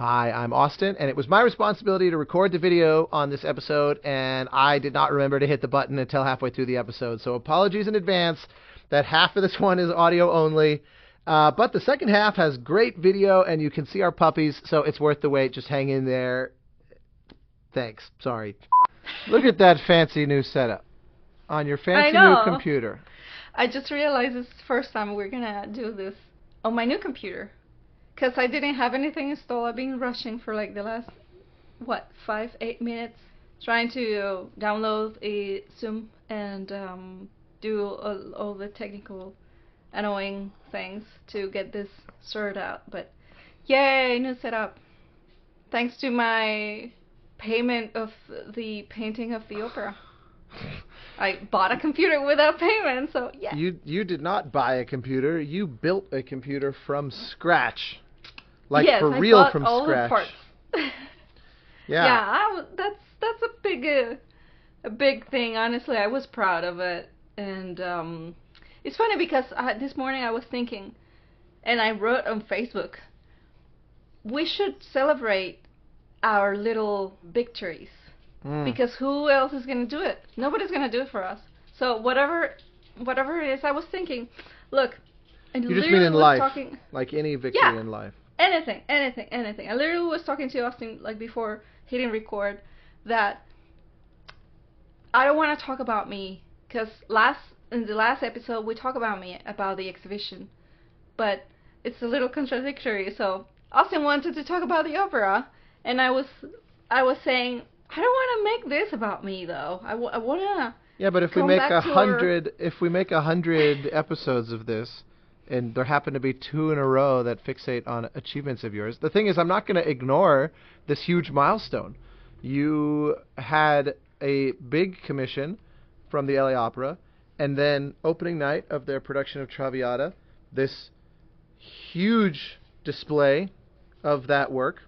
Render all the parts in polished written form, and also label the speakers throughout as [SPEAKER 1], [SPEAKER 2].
[SPEAKER 1] Hi, I'm Austin, and it was my responsibility to record the video on this episode, and I did not remember to hit the button until halfway through the episode. So apologies in advance that half of this one is audio only, but the second half has great video, and you can see our puppies, so it's worth the wait. Just hang in there. Thanks. Sorry. Look at that fancy new setup on your fancy new computer.
[SPEAKER 2] I just realized it's the first time we're going to do this on my new computer. Because I didn't have anything installed. I've been rushing for like the last, 5-8 minutes. Trying to download a Zoom and do all the technical annoying things to get this sorted out. But yay, new setup. Thanks to my payment of the painting of the opera. I bought a computer without payment, so yeah.
[SPEAKER 1] You did not buy a computer. You built a computer from scratch. Like
[SPEAKER 2] yes,
[SPEAKER 1] for real
[SPEAKER 2] I bought
[SPEAKER 1] from
[SPEAKER 2] all
[SPEAKER 1] scratch.
[SPEAKER 2] The parts.
[SPEAKER 1] Yeah.
[SPEAKER 2] Yeah, that's a big thing. Honestly, I was proud of it, and it's funny because this morning I was thinking, and I wrote on Facebook, we should celebrate our little victories because who else is gonna do it? Nobody's gonna do it for us. So whatever it is, I was thinking, look, and
[SPEAKER 1] you just mean in life,
[SPEAKER 2] talking,
[SPEAKER 1] like any victory in life.
[SPEAKER 2] Anything. I literally was talking to Austin like before hitting record that I don't want to talk about me because in the last episode we talked about me, about the exhibition, but it's a little contradictory. So Austin wanted to talk about the opera, and I was saying I don't want to make this about me though. I want to.
[SPEAKER 1] Yeah, but if we make 100 episodes of this, and there happen to be 2 in a row that fixate on achievements of yours. The thing is, I'm not going to ignore this huge milestone. You had a big commission from the LA Opera, and then opening night of their production of Traviata, this huge display of that work.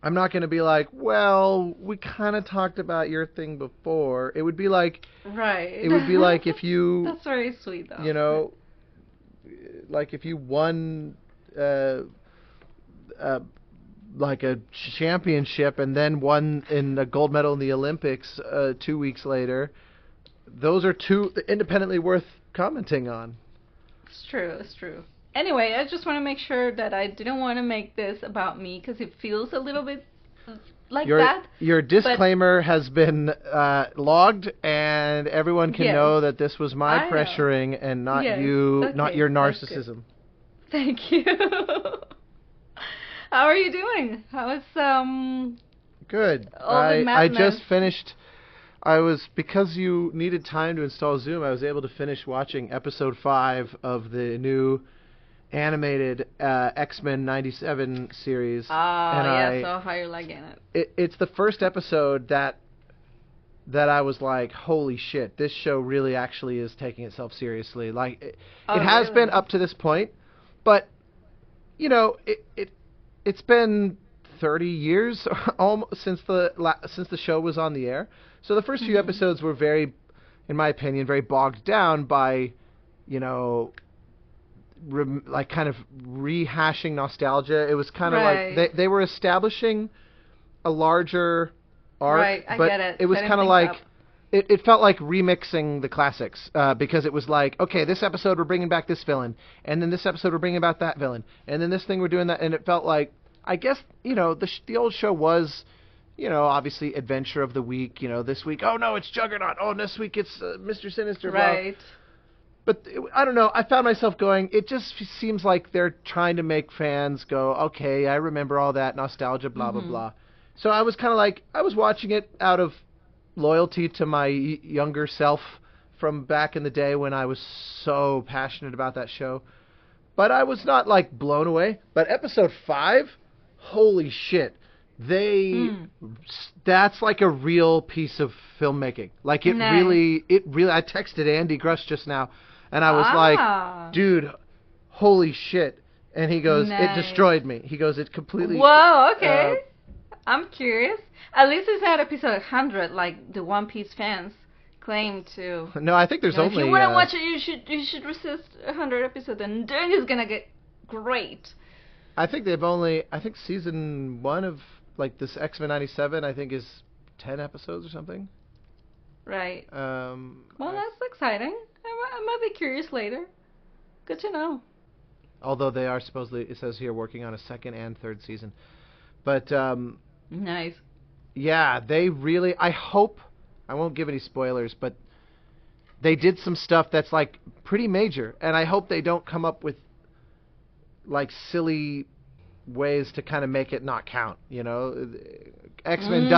[SPEAKER 1] I'm not going to be like, well, we kind of talked about your thing before. It would be like...
[SPEAKER 2] Right.
[SPEAKER 1] It would be like if you...
[SPEAKER 2] That's very sweet, though.
[SPEAKER 1] You know... Like if you won like a championship and then won in a gold medal in the Olympics 2 weeks later, those are two independently worth commenting on.
[SPEAKER 2] It's true. Anyway, I just want to make sure that I didn't want to make this about me because it feels a little bit like that.
[SPEAKER 1] Your disclaimer has been logged, and everyone can know that this was my pressuring and not not your narcissism.
[SPEAKER 2] Thank you. How are you doing? How is
[SPEAKER 1] Good.
[SPEAKER 2] all the
[SPEAKER 1] I just finished. Because you needed time to install Zoom, I was able to finish watching episode 5 of the new animated X-Men 97 series.
[SPEAKER 2] So how you're liking it?
[SPEAKER 1] It's the first episode that I was like, holy shit, this show really actually is taking itself seriously. Like it has been up to this point, but you know, it's been 30 years almost since the show was on the air. So the first few episodes were very, in my opinion, very bogged down by, you know, like kind of rehashing nostalgia. It was kind of like they were establishing a larger arc,
[SPEAKER 2] right, I get it.
[SPEAKER 1] It was kind of like it felt like remixing the classics because it was like, okay, this episode we're bringing back this villain, and then this episode we're bringing back that villain, and then this thing we're doing that, and it felt like, I guess, you know, the old show was, you know, obviously Adventure of the Week. You know, this week, oh no, it's Juggernaut. Oh, this week it's Mr. Sinister.
[SPEAKER 2] Right.
[SPEAKER 1] Blah. But I don't know. I found myself going, it just seems like they're trying to make fans go, okay, I remember all that nostalgia, blah, blah, blah. So I was kind of like, I was watching it out of loyalty to my younger self from back in the day when I was so passionate about that show. But I was not, like, blown away. But episode 5, holy shit. That's like a real piece of filmmaking. Like, it really, I texted Andy Grush just now. And I was like, dude, holy shit. And he goes, it destroyed me. He goes, it completely...
[SPEAKER 2] Whoa, okay. I'm curious. At least it's not episode 100 like the One Piece fans claim to.
[SPEAKER 1] No, I think there's only...
[SPEAKER 2] If you want to watch it, you should resist 100 episodes and then it's going to get great.
[SPEAKER 1] I think season 1 of like this X-Men 97 I think is 10 episodes or something.
[SPEAKER 2] Right. Well, that's exciting. I might be curious later. Good to know.
[SPEAKER 1] Although they are supposedly, it says here, working on a second and third season. But
[SPEAKER 2] nice.
[SPEAKER 1] Yeah, they really. I hope I won't give any spoilers, but they did some stuff that's like pretty major, and I hope they don't come up with like silly ways to kind of make it not count. You know, X-Men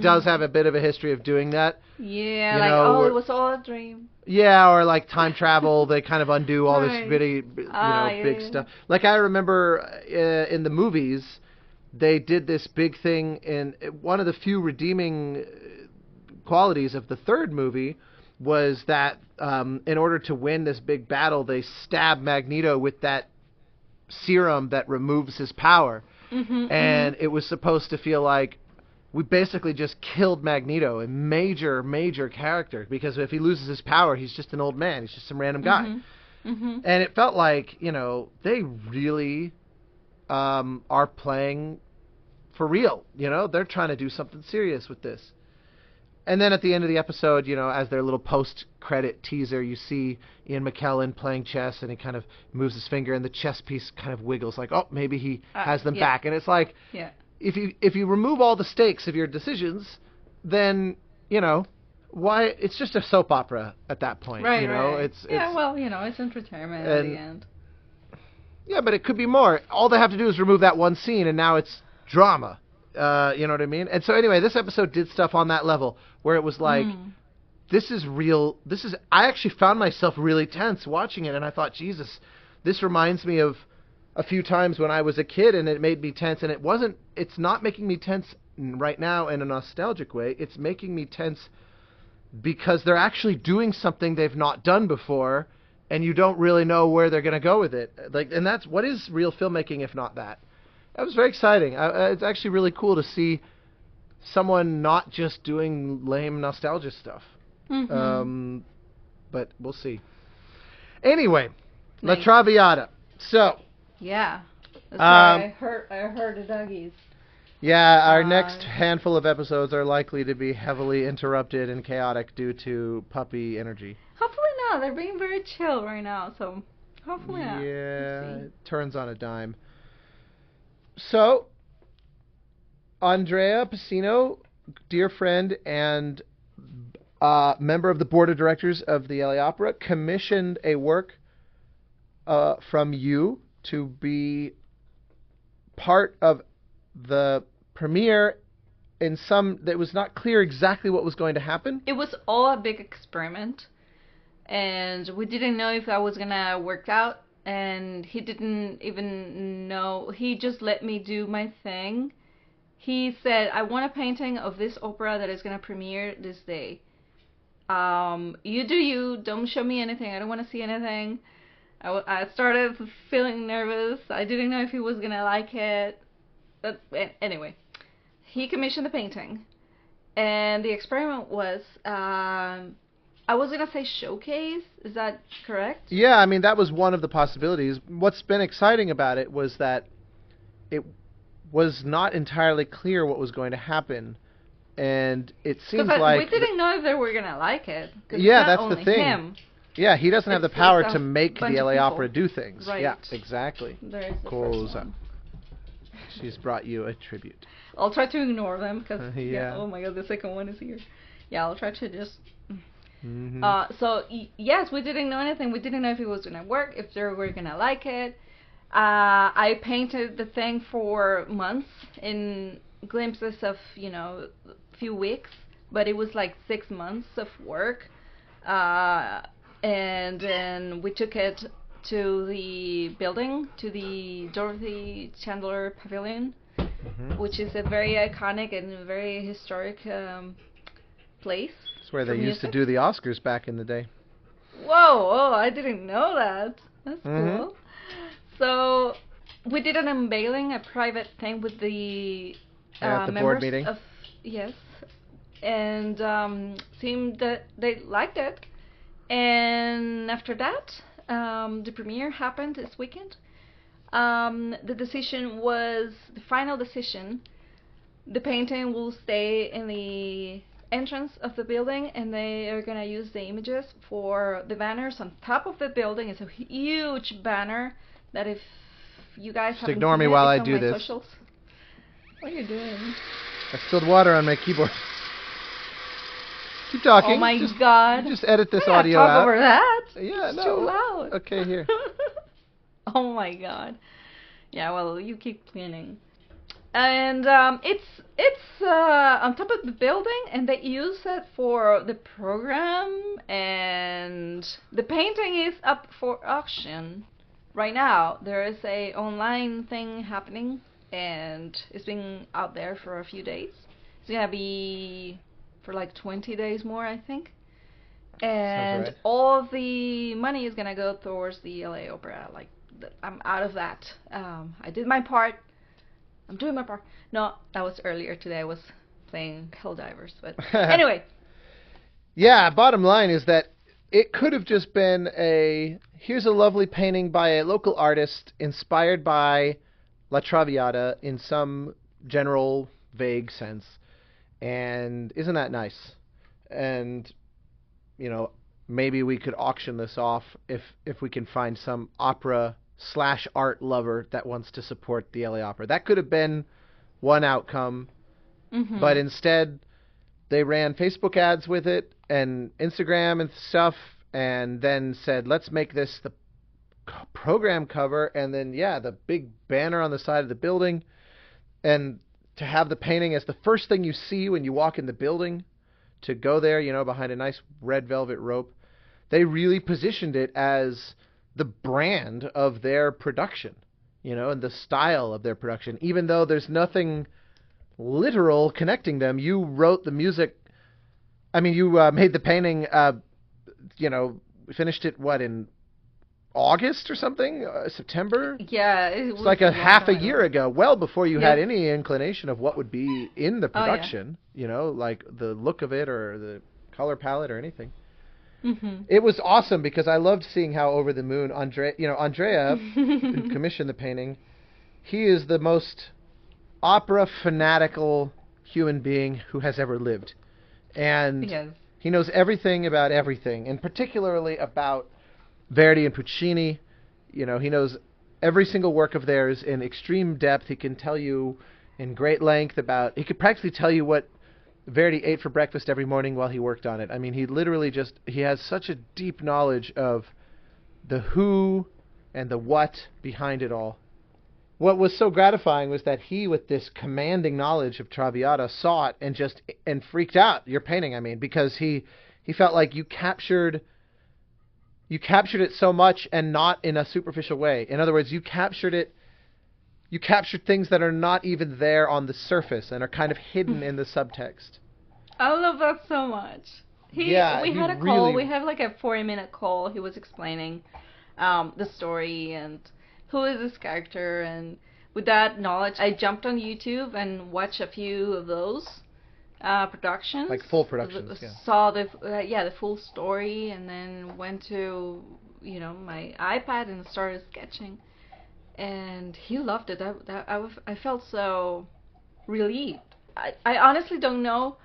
[SPEAKER 1] does have a bit of a history of doing that.
[SPEAKER 2] Yeah, you know, it was all a dream.
[SPEAKER 1] Yeah, or like time travel, they kind of undo all this really, big stuff. Like I remember in the movies, they did this big thing, in one of the few redeeming qualities of the third movie was that in order to win this big battle, they stab Magneto with that serum that removes his power. And it was supposed to feel like we basically just killed Magneto, a major character, because if he loses his power, he's just an old man. He's just some random guy. And it felt like, they really are playing for real. They're trying to do something serious with this. And then at the end of the episode, as their little post-credit teaser, you see Ian McKellen playing chess, and he kind of moves his finger, and the chess piece kind of wiggles, like, oh, maybe he has them back. And it's like, if you remove all the stakes of your decisions, then, why? It's just a soap opera at that point.
[SPEAKER 2] Right,
[SPEAKER 1] It's
[SPEAKER 2] it's entertainment at the end.
[SPEAKER 1] Yeah, but it could be more. All they have to do is remove that one scene, and now it's drama. You know what I mean? And so anyway, this episode did stuff on that level where it was like, this is real. I actually found myself really tense watching it, and I thought, Jesus, this reminds me of a few times when I was a kid, and it made me tense. And it's not making me tense right now in a nostalgic way. It's making me tense because they're actually doing something they've not done before, and you don't really know where they're going to go with it. And that's what is real filmmaking if not that. That was very exciting. It's actually really cool to see someone not just doing lame nostalgia stuff. But we'll see. Anyway, nice. La Traviata. So.
[SPEAKER 2] Yeah. That's I heard the doggies.
[SPEAKER 1] Yeah, our next handful of episodes are likely to be heavily interrupted and chaotic due to puppy energy.
[SPEAKER 2] Hopefully not. They're being very chill right now, so hopefully not.
[SPEAKER 1] Yeah, it turns on a dime. So, Andrea Pacino, dear friend and member of the board of directors of the LA Opera, commissioned a work from you to be part of the premiere that was not clear exactly what was going to happen.
[SPEAKER 2] It was all a big experiment, and we didn't know if that was going to work out. And he didn't even know. He just let me do my thing. He said, I want a painting of this opera that is going to premiere this day. You do you. Don't show me anything. I don't want to see anything. I started feeling nervous. I didn't know if he was going to like it. But anyway, he commissioned the painting. And the experiment was... I was going to say showcase. Is that correct?
[SPEAKER 1] Yeah, I mean, that was one of the possibilities. What's been exciting about it was that it was not entirely clear what was going to happen. And it seems like...
[SPEAKER 2] we didn't know if they were going to like it.
[SPEAKER 1] Yeah, that's the thing. Him. Yeah, he doesn't have the power to make the LA Opera do things.
[SPEAKER 2] Right.
[SPEAKER 1] Yeah, exactly.
[SPEAKER 2] There's the first one.
[SPEAKER 1] She's brought you a tribute.
[SPEAKER 2] I'll try to ignore them because,
[SPEAKER 1] oh
[SPEAKER 2] my God, the second one is here. Yeah, I'll try to just... So yes, we didn't know anything. We didn't know if it was gonna work, if they were gonna like it. I painted the thing for months in glimpses of a few weeks, but it was like 6 months of work. And then we took it to the building, to the Dorothy Chandler Pavilion, which is a very iconic and very historic place.
[SPEAKER 1] That's where they used to do the Oscars back in the day.
[SPEAKER 2] Whoa, I didn't know that. That's cool. So we did an unveiling, a private thing with the members
[SPEAKER 1] board meeting.
[SPEAKER 2] Yes, and seemed that they liked it. And after that, the premiere happened this weekend. The decision was the final decision. The painting will stay in the entrance of the building, and they are gonna use the images for the banners on top of the building. It's a huge banner that if you guys
[SPEAKER 1] Just
[SPEAKER 2] haven't
[SPEAKER 1] ignore
[SPEAKER 2] seen
[SPEAKER 1] me
[SPEAKER 2] it,
[SPEAKER 1] while
[SPEAKER 2] it's
[SPEAKER 1] I
[SPEAKER 2] on
[SPEAKER 1] do
[SPEAKER 2] my
[SPEAKER 1] this.
[SPEAKER 2] socials. What are you doing?
[SPEAKER 1] I spilled water on my keyboard. Keep talking.
[SPEAKER 2] Oh my God!
[SPEAKER 1] Just edit this
[SPEAKER 2] I can't
[SPEAKER 1] audio
[SPEAKER 2] talk
[SPEAKER 1] out.
[SPEAKER 2] over that.
[SPEAKER 1] Yeah,
[SPEAKER 2] It's
[SPEAKER 1] no.
[SPEAKER 2] too loud.
[SPEAKER 1] Okay, here.
[SPEAKER 2] Oh my God. Yeah, well, you keep cleaning. And it's on top of the building, and they use it for the program, and the painting is up for auction right now. There is a online thing happening, and it's been out there for a few days. It's gonna be for like 20 days more, I think. And
[SPEAKER 1] right.
[SPEAKER 2] all of the money is gonna go towards the LA Opera. Like, I'm out of that. I did my part. I'm doing my part. No, that was earlier today. I was playing Helldivers, but anyway.
[SPEAKER 1] Yeah, bottom line is that it could have just been here's a lovely painting by a local artist inspired by La Traviata in some general vague sense. And isn't that nice? And, you know, maybe we could auction this off if we can find some opera/art lover that wants to support the LA Opera. That could have been one outcome, but instead they ran Facebook ads with it and Instagram and stuff, and then said, let's make this the program cover, and then, yeah, the big banner on the side of the building, and to have the painting as the first thing you see when you walk in the building, to go there, you know, behind a nice red velvet rope. They really positioned it as the brand of their production, you know, and the style of their production. Even though there's nothing literal connecting them, you wrote the music. I mean, you made the painting, you know, finished it, what, in August or something? September?
[SPEAKER 2] Yeah.
[SPEAKER 1] It's like a half a year ago, well before you had any inclination of what would be in the production, you know, like the look of it or the color palette or anything. It was awesome because I loved seeing how over the moon Andrea who commissioned the painting, he is the most opera fanatical human being who has ever lived. And he knows everything about everything, and particularly about Verdi and Puccini. You know, he knows every single work of theirs in extreme depth. He can tell you in great length about, he could practically tell you what Verdi ate for breakfast every morning while he worked on it. I mean, he literally he has such a deep knowledge of the who and the what behind it all. What was so gratifying was that he, with this commanding knowledge of Traviata, saw it and freaked out. Your painting, I mean, because he felt like you captured it so much, and not in a superficial way. In other words, you captured things that are not even there on the surface and are kind of hidden in the subtext.
[SPEAKER 2] I love that so much. We had a call. We had like a 40-minute call. He was explaining the story and who is this character, and with that knowledge, I jumped on YouTube and watched a few of those productions. Like
[SPEAKER 1] full productions,
[SPEAKER 2] Saw the full story, and then went to, you know, my iPad and started sketching. And he loved it. I felt so relieved. I honestly don't know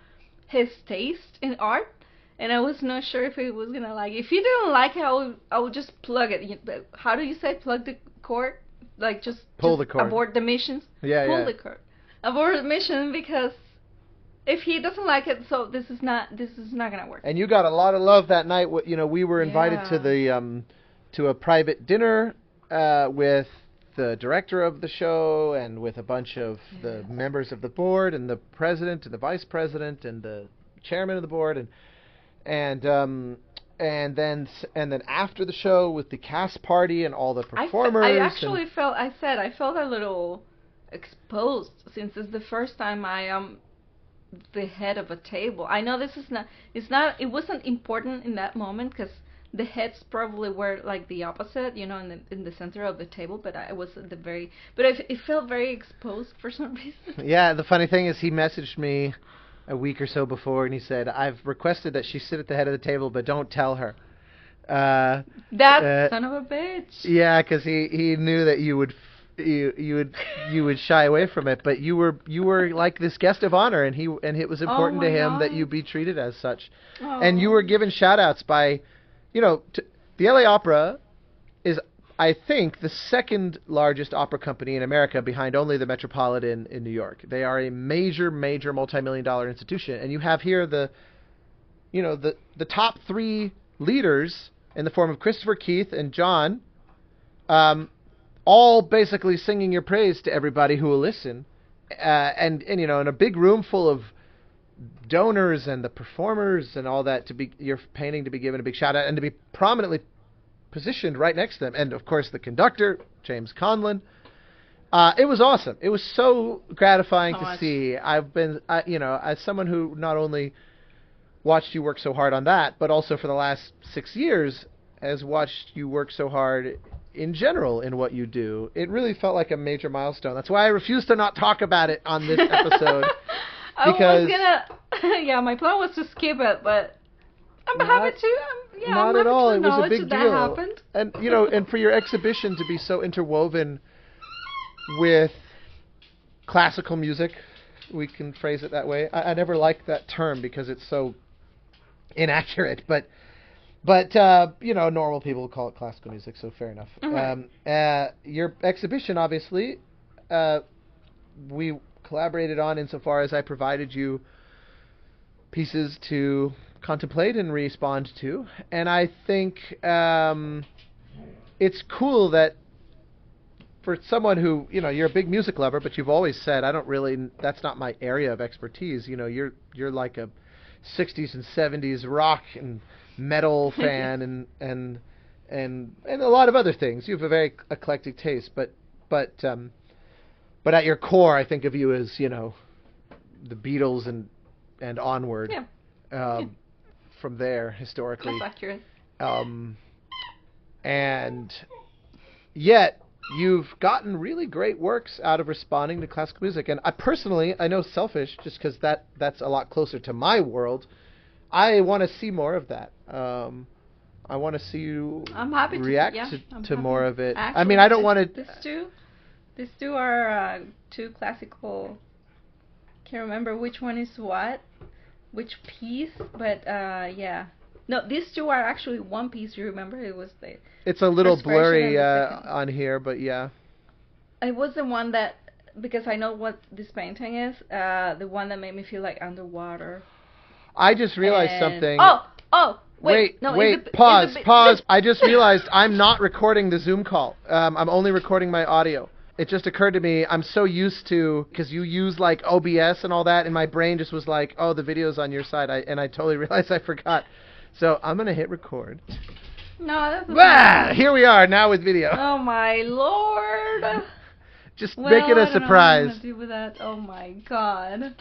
[SPEAKER 2] his taste in art, and I was not sure if he was gonna like it. If he didn't like it, I would just plug it. How do you say plug the cord? Like just
[SPEAKER 1] pull the cord.
[SPEAKER 2] Abort the missions. Pull the cord. Abort the mission, because if he doesn't like it, so this is not gonna work.
[SPEAKER 1] And you got a lot of love that night. You know, we were invited to the to a private dinner with the director of the show and with a bunch of the members of the board and the president and the vice president and the chairman of the board and then after the show with the cast party and all the performers.
[SPEAKER 2] I felt a little exposed, since it's the first time I am the head of a table. I know it wasn't important in that moment, because the heads probably were like the opposite, you know, in the center of the table, but I was at it felt very exposed for some reason. Yeah,
[SPEAKER 1] the funny thing is, he messaged me a week or so before, and he said, I've requested that she sit at the head of the table, but don't tell her.
[SPEAKER 2] That son of a bitch.
[SPEAKER 1] Yeah, because he knew that you would you would shy away from it, but you were like this guest of honor, and it was important to him that you be treated as such.
[SPEAKER 2] Oh.
[SPEAKER 1] And you were given shout outs by, the LA Opera is, I think, the second largest opera company in America, behind only the Metropolitan in New York. They are a major multi-million-dollar institution, and you have here the top three leaders in the form of Christopher, Keith, and John, all basically singing your praise to everybody who will listen, and in a big room full of donors and the performers and all that, your painting to be given a big shout out and to be prominently positioned right next to them, and of course the conductor, James Conlon. It was awesome. It was so gratifying to see. I've been, as someone who not only watched you work so hard on that, but also for the last 6 years has watched you work so hard in general in what you do. It really felt like a major milestone. That's why I refuse to not talk about it on this episode. Because
[SPEAKER 2] my plan was to skip it, but I'm happy to.
[SPEAKER 1] Not at all. It was a big deal.
[SPEAKER 2] Happened.
[SPEAKER 1] And and for your exhibition to be so interwoven with classical music, we can phrase it that way. I never liked that term because it's so inaccurate, but normal people call it classical music, so fair enough.
[SPEAKER 2] Mm-hmm.
[SPEAKER 1] Your exhibition, obviously, we collaborated on insofar as I provided you pieces to contemplate and respond to, and I think it's cool that for someone who, you're a big music lover, but you've always said, that's not my area of expertise. You're like a 60s and 70s rock and metal fan and a lot of other things. You have a very eclectic taste, but at your core, I think of you as, the Beatles and onward.
[SPEAKER 2] Yeah.
[SPEAKER 1] From there, historically.
[SPEAKER 2] That's accurate.
[SPEAKER 1] And yet, you've gotten really great works out of responding to classical music. And I know selfish, just because that's a lot closer to my world, I want to see more of that. I want to see you react to more of it.
[SPEAKER 2] Actually,
[SPEAKER 1] I don't want to...
[SPEAKER 2] These two are two classical... Can't remember which one is which piece, but yeah. No, these two are actually one piece. You remember it was the...
[SPEAKER 1] It's a little blurry on here, but yeah.
[SPEAKER 2] It was the one that, because I know what this painting is, the one that made me feel like underwater.
[SPEAKER 1] I just realized something.
[SPEAKER 2] Oh, wait. No,
[SPEAKER 1] pause. I just realized I'm not recording the Zoom call. I'm only recording my audio. It just occurred to me, I'm so used to, because you use like OBS and all that, and my brain just was like, oh, the video's on your side, and I totally realized I forgot. So I'm going to hit record.
[SPEAKER 2] No, that's
[SPEAKER 1] here we are, now with video.
[SPEAKER 2] Oh my lord.
[SPEAKER 1] Just make it a surprise.
[SPEAKER 2] What I'm going to do with that. Oh my god.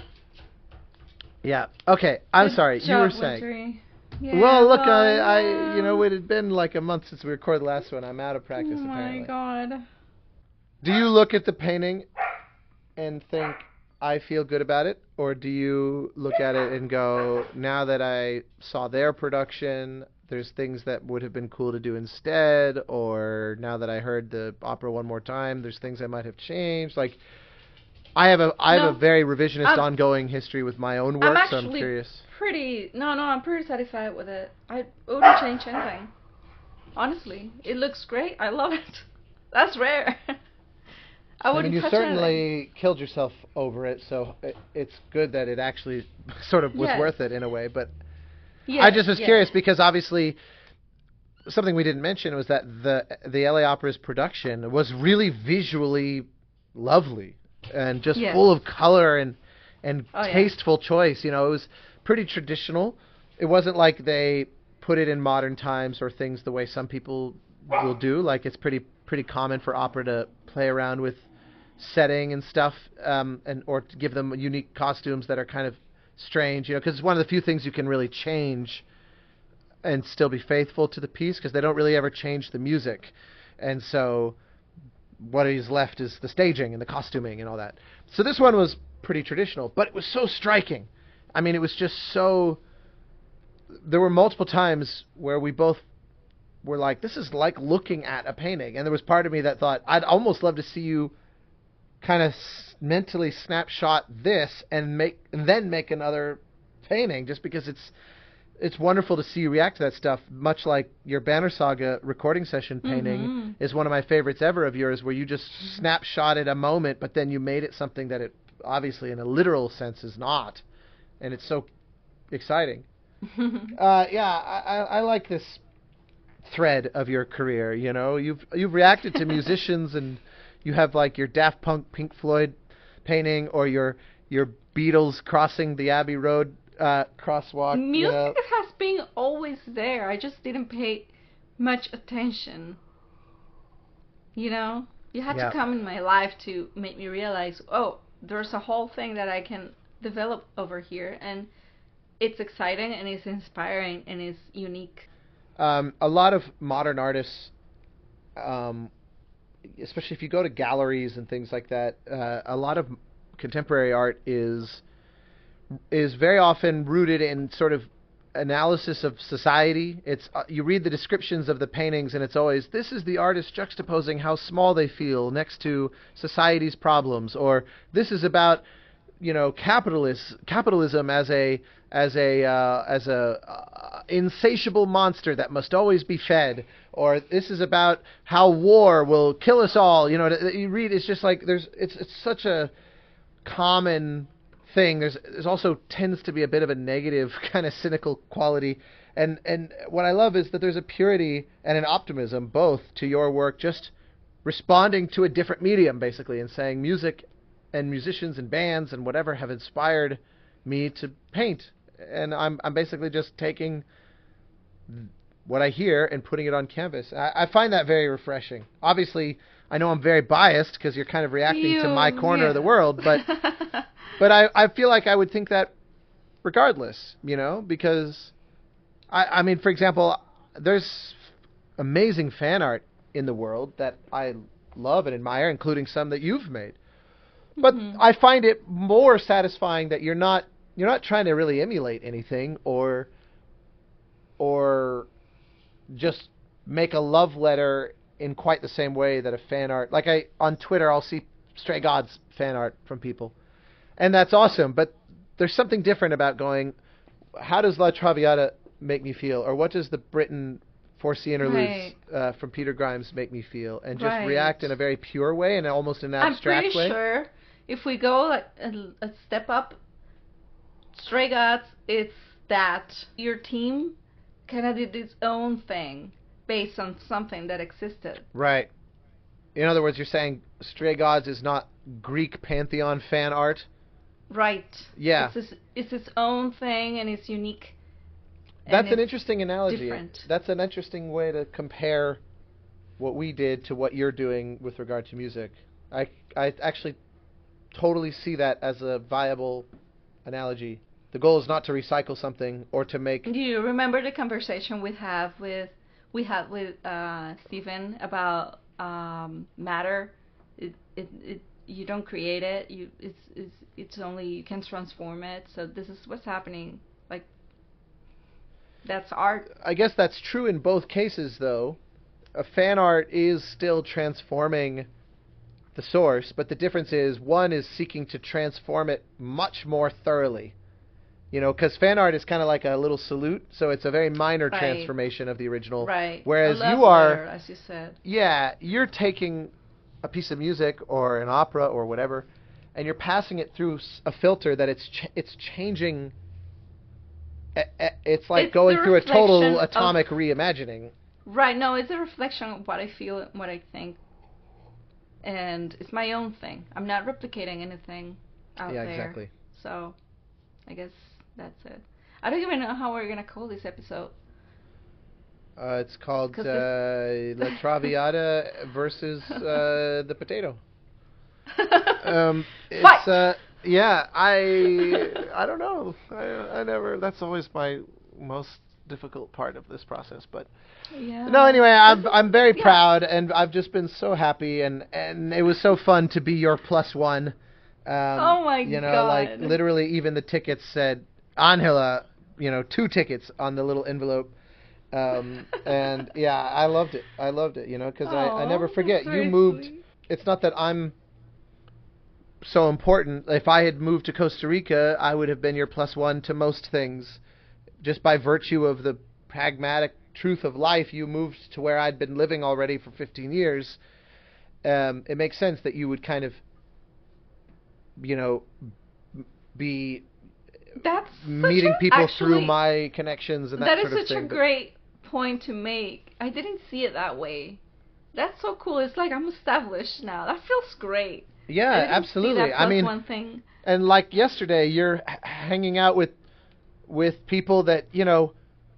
[SPEAKER 1] Yeah, okay, I'm sorry, you were saying. Yeah, well, look, it had been like a month since we recorded the last one. I'm out of practice, apparently.
[SPEAKER 2] Oh my god.
[SPEAKER 1] Do you look at the painting and think, I feel good about it? Or do you look at it and go, now that I saw their production, there's things that would have been cool to do instead? Or now that I heard the opera one more time, there's things I might have changed? Like, I have a very revisionist ongoing history with my own work, so I'm curious.
[SPEAKER 2] I'm pretty satisfied with it. I wouldn't change anything. Honestly, it looks great. I love it. That's rare.
[SPEAKER 1] You certainly killed yourself over it, so it's good that it actually sort of was worth it in a way. But I just was curious because obviously something we didn't mention was that the LA Opera's production was really visually lovely and just full of color and tasteful choice. It was pretty traditional. It wasn't like they put it in modern times or things the way some people will do. Like it's pretty common for opera to play around with setting and stuff, or to give them unique costumes that are kind of strange, because it's one of the few things you can really change and still be faithful to the piece, because they don't really ever change the music, and so what is left is the staging and the costuming and all that. So this one was pretty traditional, but it was so striking. It was just so... There were multiple times where we both were like, this is like looking at a painting. And there was part of me that thought, I'd almost love to see you kind of mentally snapshot this and then make another painting, just because it's wonderful to see you react to that stuff, much like your Banner Saga recording session painting is one of my favorites ever of yours, where you just snapshotted a moment, but then you made it something that it obviously in a literal sense is not. And it's so exciting. I like this thread of your career. You know, you've reacted to musicians, and you have like your Daft Punk, Pink Floyd painting, or your Beatles crossing the Abbey Road crosswalk.
[SPEAKER 2] Music has been always there. I just didn't pay much attention. You know, you had to come in my life to make me realize, oh, there's a whole thing that I can develop over here, and it's exciting and it's inspiring and it's unique.
[SPEAKER 1] A lot of modern artists, especially if you go to galleries and things like that, a lot of contemporary art is very often rooted in sort of analysis of society. It's you read the descriptions of the paintings, and it's always, this is the artist juxtaposing how small they feel next to society's problems, or this is about, you know, capitalism as a insatiable monster that must always be fed, or this is about how war will kill us all. You know, you read, it's just like it's such a common thing. There's also tends to be a bit of a negative kind of cynical quality, and what I love is that there's a purity and an optimism both to your work, just responding to a different medium basically, and saying music and musicians and bands and whatever have inspired me to paint, and I'm basically just taking what I hear and putting it on canvas. I find that very refreshing. Obviously, I know I'm very biased because you're kind of reacting to my corner of the world, but I feel like I would think that regardless, you know, because I mean, for example, there's amazing fan art in the world that I love and admire, including some that you've made. But I find it more satisfying that you're not trying to really emulate anything or just make a love letter in quite the same way that a fan art, like on Twitter I'll see Stray Gods fan art from people, and that's awesome, but there's something different about going, how does La Traviata make me feel, or what does the Britain 4C interludes from Peter Grimes make me feel, and just react in a very pure way and almost an abstract way.
[SPEAKER 2] I'm pretty sure if we go like a step up, Stray Gods, it's that your team kind of did its own thing based on something that existed. Right.
[SPEAKER 1] In other words, you're saying Stray Gods is not Greek pantheon fan art?
[SPEAKER 2] Right.
[SPEAKER 1] Yeah.
[SPEAKER 2] It's its own thing, and it's unique.
[SPEAKER 1] That's an interesting analogy.
[SPEAKER 2] Different.
[SPEAKER 1] That's an interesting way to compare what we did to what you're doing with regard to music. I actually totally see that as a viable analogy. The goal is not to recycle something or to make...
[SPEAKER 2] Do you remember the conversation we had with Stephen about matter? You don't create it. It's only you can transform it. So this is what's happening. Like, that's art.
[SPEAKER 1] I guess that's true in both cases, though. A fan art is still transforming the source, but the difference is one is seeking to transform it much more thoroughly. You know, because fan art is kind of like a little salute, so it's a very minor transformation of the original.
[SPEAKER 2] Right.
[SPEAKER 1] Whereas
[SPEAKER 2] you are, as you said.
[SPEAKER 1] Yeah, you're taking a piece of music or an opera or whatever, and you're passing it through a filter that it's changing. It's like going through a total atomic reimagining.
[SPEAKER 2] Right. No, it's a reflection of what I feel and what I think, and it's my own thing. I'm not replicating anything out there. Yeah, exactly. So, I guess that's it. I don't even know how we're gonna call this episode.
[SPEAKER 1] It's called La Traviata versus the potato. It's yeah. I don't know. I never. That's always my most difficult part of this process. But no. Anyway, I'm very proud, and I've just been so happy, and it was so fun to be your plus one.
[SPEAKER 2] Oh my God!
[SPEAKER 1] You know, like literally, even the tickets said Angela. You know, 2 tickets on the little envelope. And yeah, I loved it. I loved it, because I never forget. You
[SPEAKER 2] very
[SPEAKER 1] moved.
[SPEAKER 2] sweet.
[SPEAKER 1] It's not that I'm so important. If I had moved to Costa Rica, I would have been your plus one to most things. Just by virtue of the pragmatic truth of life, you moved to where I'd been living already for 15 years. It makes sense that you would kind of, be
[SPEAKER 2] That's
[SPEAKER 1] meeting people through my connections and that sort of thing.
[SPEAKER 2] That is such a great point to make. I didn't see it that way. That's so cool. It's like I'm established now. That feels great.
[SPEAKER 1] Yeah, absolutely.
[SPEAKER 2] See that plus one thing.
[SPEAKER 1] And like yesterday, you're hanging out with people that,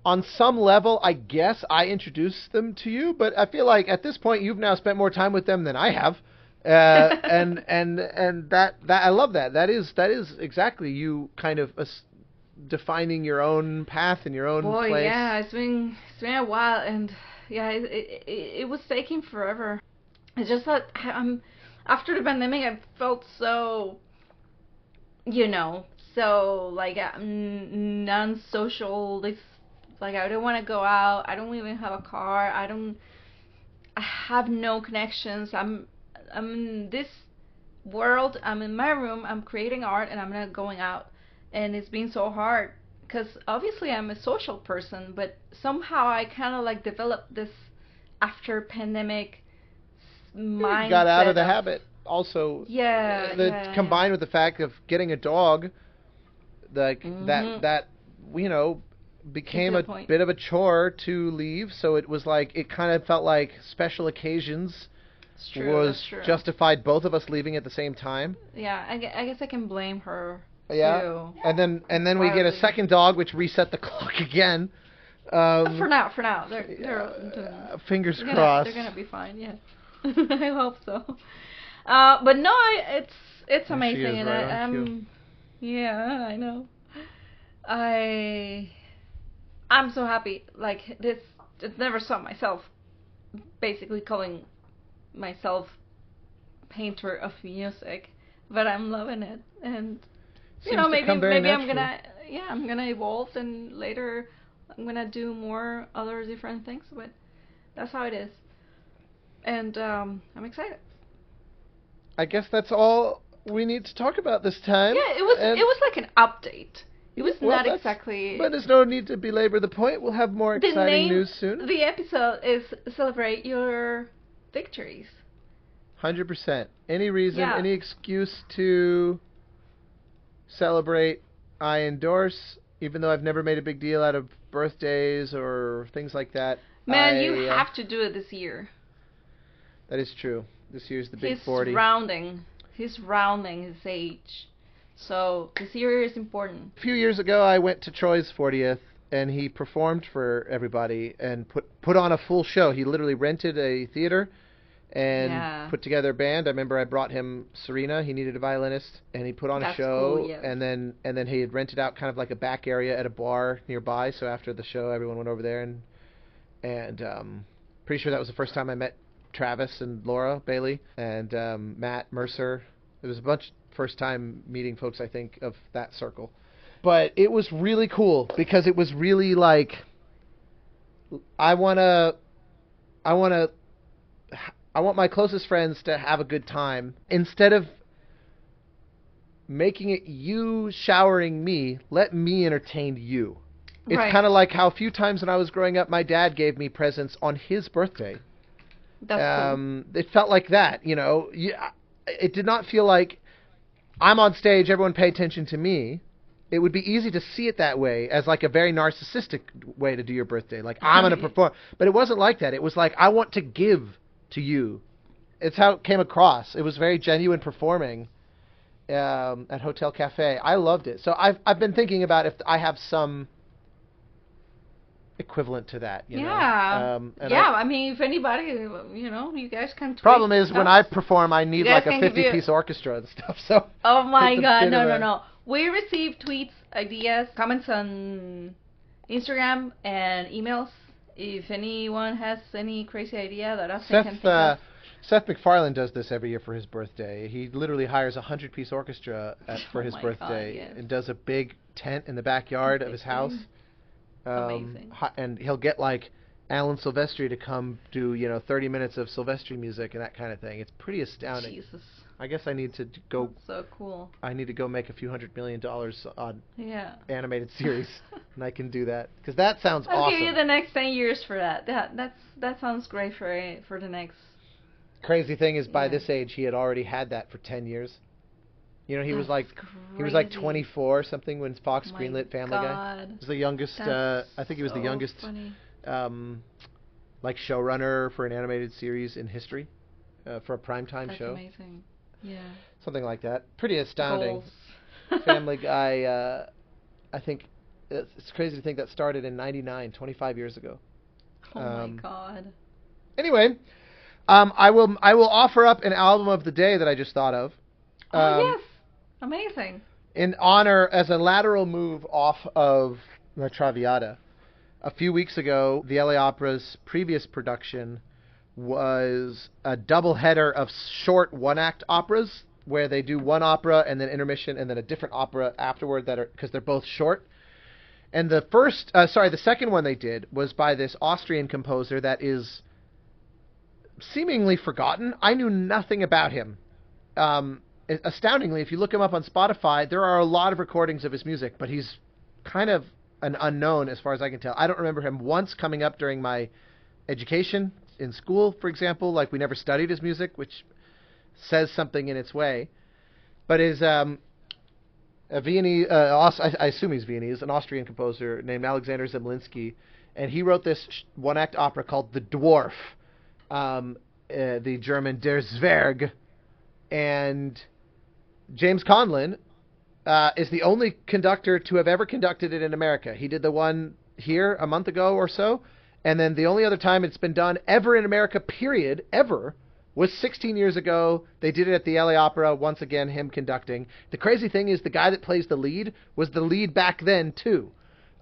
[SPEAKER 1] on some level, I guess I introduced them to you, but I feel like at this point you've now spent more time with them than I have. And that I love that. That is exactly you kind of defining your own path and your own place.
[SPEAKER 2] Yeah, it's been a while, and yeah, it was taking forever. It's just that after the pandemic, I felt so, so like non-social. Like I don't want to go out. I don't even have a car. I have no connections. I'm in this world. I'm in my room. I'm creating art, and I'm not going out. And it's been so hard because obviously I'm a social person, but somehow I kind of like developed this after pandemic mindset.
[SPEAKER 1] You got out of the habit. Also,
[SPEAKER 2] yeah,
[SPEAKER 1] combined with the fact of getting a dog, like that became a bit of a chore to leave. So it was like it kind of felt like special occasions was justified both of us leaving at the same time.
[SPEAKER 2] Yeah, I guess I can blame her.
[SPEAKER 1] Yeah,
[SPEAKER 2] too.
[SPEAKER 1] and then we get a second dog, which reset the clock again.
[SPEAKER 2] For now, they're
[SPEAKER 1] fingers crossed.
[SPEAKER 2] They're gonna be fine. Yeah, I hope so. But no, it's amazing, and I'm yeah, I know. I'm so happy. Like this, I never saw myself basically calling myself painter of music, but I'm loving it, and maybe I'm gonna evolve, and later I'm gonna do more other different things, but that's how it is, and I'm excited.
[SPEAKER 1] I guess that's all we need to talk about this time.
[SPEAKER 2] Yeah, it was like an update. It was not exactly.
[SPEAKER 1] But there's no need to belabor the point. We'll have more exciting news soon.
[SPEAKER 2] The episode is celebrate your victories.
[SPEAKER 1] 100%. Any reason, any excuse to celebrate, I endorse. Even though I've never made a big deal out of birthdays or things like that.
[SPEAKER 2] Man, you have to do it this year.
[SPEAKER 1] That is true. This year's the big 40.
[SPEAKER 2] He's rounding his age. So this year is important.
[SPEAKER 1] A few years ago, I went to Troy's 40th, and he performed for everybody and put on a full show. He literally rented a theater and put together a band. I remember I brought him Serena. He needed a violinist, and he put on a show.
[SPEAKER 2] Cool, yes.
[SPEAKER 1] And then he had rented out kind of like a back area at a bar nearby. So after the show, everyone went over there, and pretty sure that was the first time I met Travis and Laura Bailey and Matt Mercer. It was a bunch first time meeting folks, I think, of that circle. But it was really cool because it was really like I want my closest friends to have a good time. Instead of making it you showering me, let me entertain you. It's kind of like how a few times when I was growing up, my dad gave me presents on his birthday.
[SPEAKER 2] That's cool.
[SPEAKER 1] It felt like that, It did not feel like I'm on stage, everyone pay attention to me. It would be easy to see it that way as like a very narcissistic way to do your birthday. Like, I'm going to perform. But it wasn't like that. It was like, I want to give to you. It's how it came across. It was very genuine performing at Hotel Cafe. I loved it. So I've been thinking about if I have some equivalent to that, you know.
[SPEAKER 2] I mean, if anybody, you guys can tweet.
[SPEAKER 1] Problem is, when I perform, I need like a 50-piece orchestra and stuff, so.
[SPEAKER 2] Oh my god, no. We receive tweets, ideas, comments on Instagram, and emails. If anyone has any crazy idea that I can think of.
[SPEAKER 1] Seth MacFarlane does this every year for his birthday. He literally hires a 100-piece orchestra for his birthday and does a big tent in the backyard of his house.
[SPEAKER 2] Amazing.
[SPEAKER 1] And he'll get like Alan Silvestri to come do 30 minutes of Silvestri music and that kind of thing. It's pretty astounding.
[SPEAKER 2] Jesus.
[SPEAKER 1] I guess I need to go.
[SPEAKER 2] That's so cool.
[SPEAKER 1] I need to go make a few $100 million on
[SPEAKER 2] Yeah.
[SPEAKER 1] animated series, and I can do that because that sounds awesome.
[SPEAKER 2] I'll give you the next 10 years for that. That sounds great for the next.
[SPEAKER 1] Crazy thing is, by this age, he had already had that for 10 years. He was like 24 or something when Fox greenlit Family Guy. He was the youngest. I think he was the youngest, like showrunner for an animated series in history, for a primetime show.
[SPEAKER 2] That's amazing. Yeah.
[SPEAKER 1] Something like that. Pretty astounding.
[SPEAKER 2] Goals.
[SPEAKER 1] Family Guy. I think it's crazy to think that started in '99, 25 years ago.
[SPEAKER 2] Oh my God.
[SPEAKER 1] Anyway, I will offer up an album of the day that I just thought of.
[SPEAKER 2] Yes. Amazing.
[SPEAKER 1] In honor, as a lateral move off of La Traviata, a few weeks ago, the LA Opera's previous production was a double-header of short one-act operas, where they do one opera and then intermission and then a different opera afterward, because they're both short. And the second one they did was by this Austrian composer that is seemingly forgotten. I knew nothing about him. Astoundingly, if you look him up on Spotify, there are a lot of recordings of his music, but he's kind of an unknown as far as I can tell. I don't remember him once coming up during my education in school, for example. Like, we never studied his music, which says something in its way. But is a Viennese, I assume he's Viennese, an Austrian composer named Alexander Zemlinsky, and he wrote this one-act opera called The Dwarf, the German Der Zwerg, and James Conlon is the only conductor to have ever conducted it in America. He did the one here a month ago or so, and then the only other time it's been done ever in America, period, ever, was 16 years ago. They did it at the LA Opera, once again, him conducting. The crazy thing is the guy that plays the lead was the lead back then, too.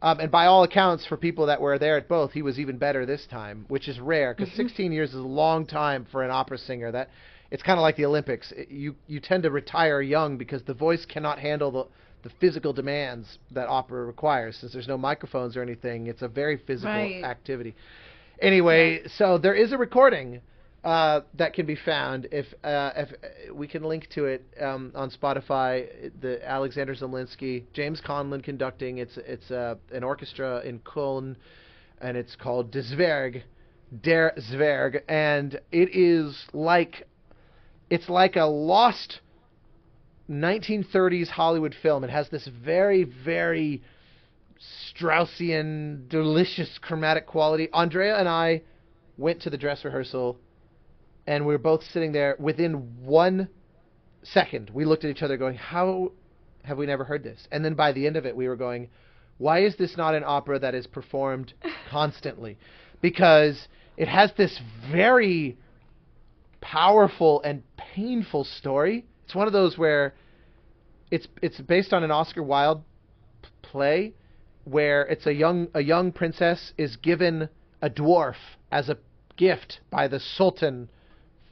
[SPEAKER 1] And by all accounts, for people that were there at both, he was even better this time, which is rare, because 16 years is a long time for an opera singer. That it's kind of like the Olympics. You tend to retire young because the voice cannot handle the physical demands that opera requires. Since there's no microphones or anything, it's a very physical activity. Anyway, so there is a recording that can be found. If we can link to it on Spotify, the Alexander Zemlinsky, James Conlon conducting. It's an orchestra in Köln, and it's called Der Zwerg, and it is like a lost 1930s Hollywood film. It has this very, very Straussian, delicious chromatic quality. Andrea and I went to the dress rehearsal, and we were both sitting there. Within 1 second, we looked at each other going, how have we never heard this? And then by the end of it, we were going, why is this not an opera that is performed constantly? Because it has this very powerful and painful story. It's one of those where it's based on an Oscar Wilde play where it's a young princess is given a dwarf as a gift by the Sultan.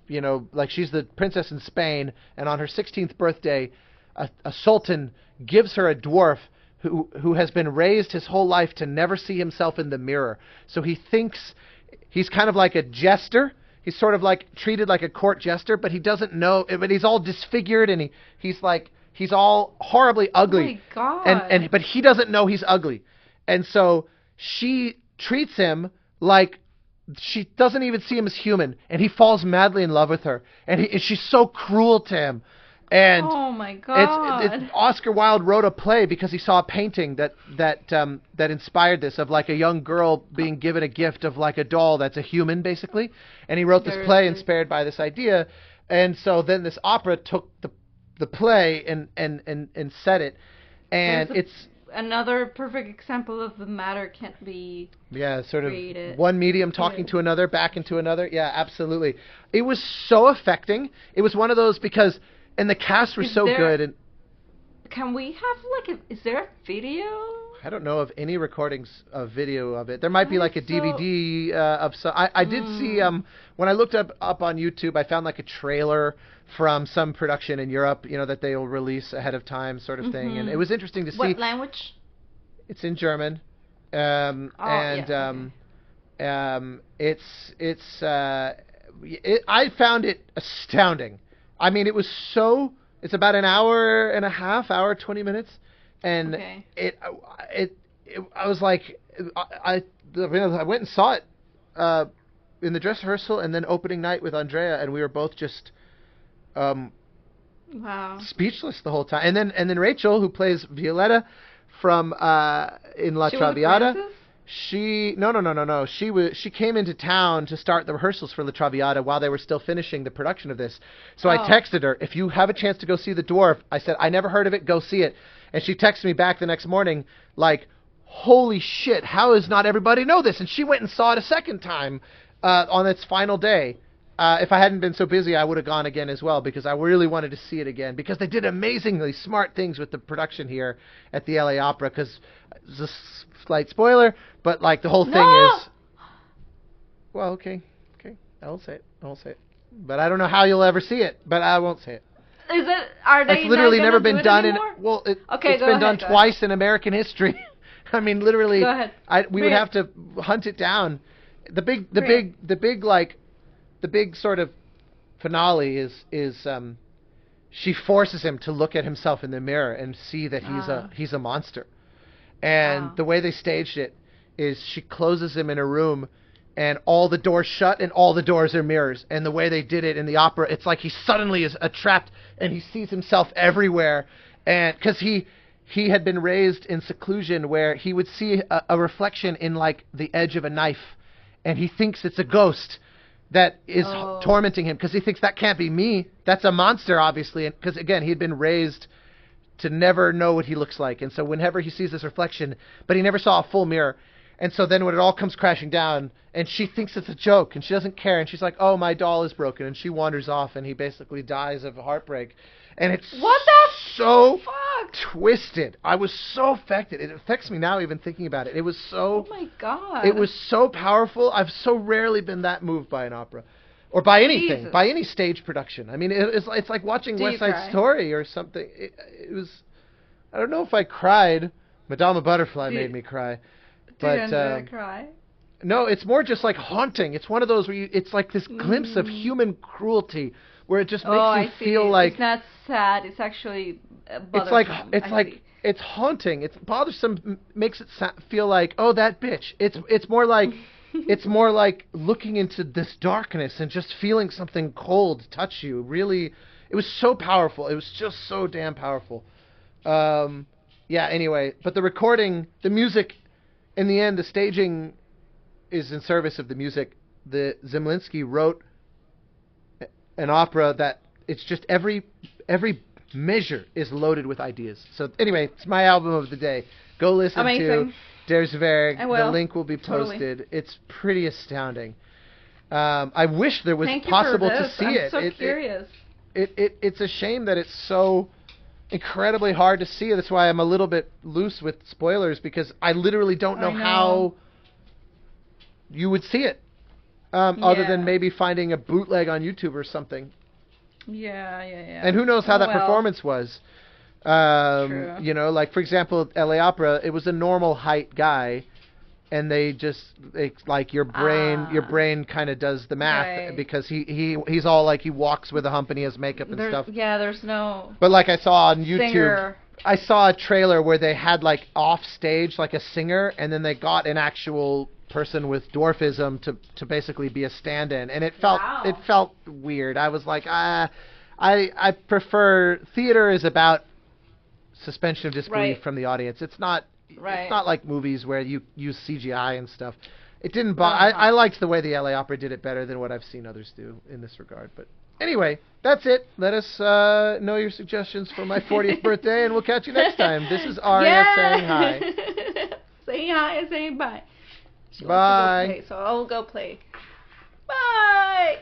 [SPEAKER 1] Like she's the princess in Spain, and on her 16th birthday, a sultan gives her a dwarf who has been raised his whole life to never see himself in the mirror. So he thinks he's kind of like a jester. He's sort of like treated like a court jester, but he doesn't know. But he's all disfigured, and he's all horribly ugly.
[SPEAKER 2] Oh my God!
[SPEAKER 1] But he doesn't know he's ugly, and so she treats him like. She doesn't even see him as human, and he falls madly in love with her, and she's so cruel to him. And
[SPEAKER 2] oh my God!
[SPEAKER 1] Oscar Wilde wrote a play because he saw a painting that inspired this, of like a young girl being given a gift of like a doll that's a human, basically. And he wrote this play inspired by this idea, and so then this opera took the play and set it, and it's
[SPEAKER 2] another perfect example of the matter can't be
[SPEAKER 1] sort of
[SPEAKER 2] created.
[SPEAKER 1] One medium talking to another, back into another. Yeah, absolutely. It was so affecting. It was one of those because, and the cast were so good. And
[SPEAKER 2] can we have is there a video?
[SPEAKER 1] I don't know of any recordings of video of it. There might be like a DVD of some. I did see when I looked up on YouTube, I found like a trailer from some production in Europe, that they will release ahead of time, sort of thing. And it was interesting to see.
[SPEAKER 2] What language?
[SPEAKER 1] It's in German. I found it astounding. I mean, it's about an hour and a half, hour 20 minutes, and I was like, I went and saw it in the dress rehearsal and then opening night with Andrea, and we were both just speechless the whole time. And then Rachel, who plays Violetta from in La Traviata, no. She came into town to start the rehearsals for La Traviata while they were still finishing the production of this. So I texted her, if you have a chance to go see The Dwarf, I said, I never heard of it, go see it. And she texted me back the next morning like, holy shit, how does not everybody know this? And she went and saw it a second time on its final day. If I hadn't been so busy, I would have gone again as well, because I really wanted to see it again, because they did amazingly smart things with the production here at the LA Opera, because it's a slight spoiler, but like the whole thing is... Well, okay, I won't say it. But I don't know how you'll ever see it, but I won't say it.
[SPEAKER 2] Are they
[SPEAKER 1] It's literally never been done
[SPEAKER 2] anymore?
[SPEAKER 1] it's been done twice in American history. I mean, literally, we would have to hunt it down. The big sort of finale is she forces him to look at himself in the mirror and see that he's a monster. And the way they staged it is she closes him in a room and all the doors shut and all the doors are mirrors. And the way they did it in the opera, it's like he suddenly is trapped and he sees himself everywhere. And because he had been raised in seclusion where he would see a reflection in like the edge of a knife, and he thinks it's a ghost that is tormenting him, because he thinks that can't be me. That's a monster, obviously. And because again, he had been raised to never know what he looks like. And so whenever he sees this reflection, but he never saw a full mirror. And so then when it all comes crashing down, and she thinks it's a joke, and she doesn't care, and she's like, oh, my doll is broken, and she wanders off, and he basically dies of heartbreak. And it's so twisted. I was so affected. It affects me now even thinking about it. It was so...
[SPEAKER 2] Oh, my God.
[SPEAKER 1] It was so powerful. I've so rarely been that moved by an opera. Or by anything. By any stage production. I mean, it's like watching West Side Story or something. It was... I don't know if I cried. Madama Butterfly made me cry.
[SPEAKER 2] Did you cry?
[SPEAKER 1] No, it's more just like haunting. It's one of those where it's like this glimpse of human cruelty, where it just makes you feel like...
[SPEAKER 2] It's not sad. It's actually bothersome.
[SPEAKER 1] It's haunting. It's bothersome. Makes it feel like, oh, that bitch. It's more like it's more like looking into this darkness and just feeling something cold touch you. Really, it was so powerful. It was just so damn powerful. Anyway, but the recording, the music, in the end, the staging is in service of the music. The Zemlinsky wrote an opera that it's just every measure is loaded with ideas. So anyway, it's my album of the day. Go listen to Der Zwerg. The link will be posted. It's pretty astounding. I wish there was possible to see it.
[SPEAKER 2] I'm so curious.
[SPEAKER 1] It's a shame that it's so incredibly hard to see. That's why I'm a little bit loose with spoilers, because I literally don't know how you would see it. Other than maybe finding a bootleg on YouTube or something.
[SPEAKER 2] Yeah.
[SPEAKER 1] And who knows how that performance was.
[SPEAKER 2] True.
[SPEAKER 1] You know, like, for example, LA Opera, it was a normal height guy, and like your brain kind of does the math, because he's all like, he walks with a hump and he has makeup and stuff.
[SPEAKER 2] Yeah, there's no...
[SPEAKER 1] But like I saw on YouTube...
[SPEAKER 2] Singer.
[SPEAKER 1] I saw a trailer where they had like off stage like a singer, and then they got an actual person with dwarfism to basically be a stand-in, and it felt weird. I was like, I prefer... Theater is about suspension of disbelief from the audience. It's not like movies where you use CGI and stuff. It didn't bother. I liked the way the LA Opera did it better than what I've seen others do in this regard. But anyway, that's it. Let us know your suggestions for my 40th birthday, and we'll catch you next time. This is Aria saying hi.
[SPEAKER 2] Saying hi and saying bye.
[SPEAKER 1] Bye.
[SPEAKER 2] So I'll go play. Bye.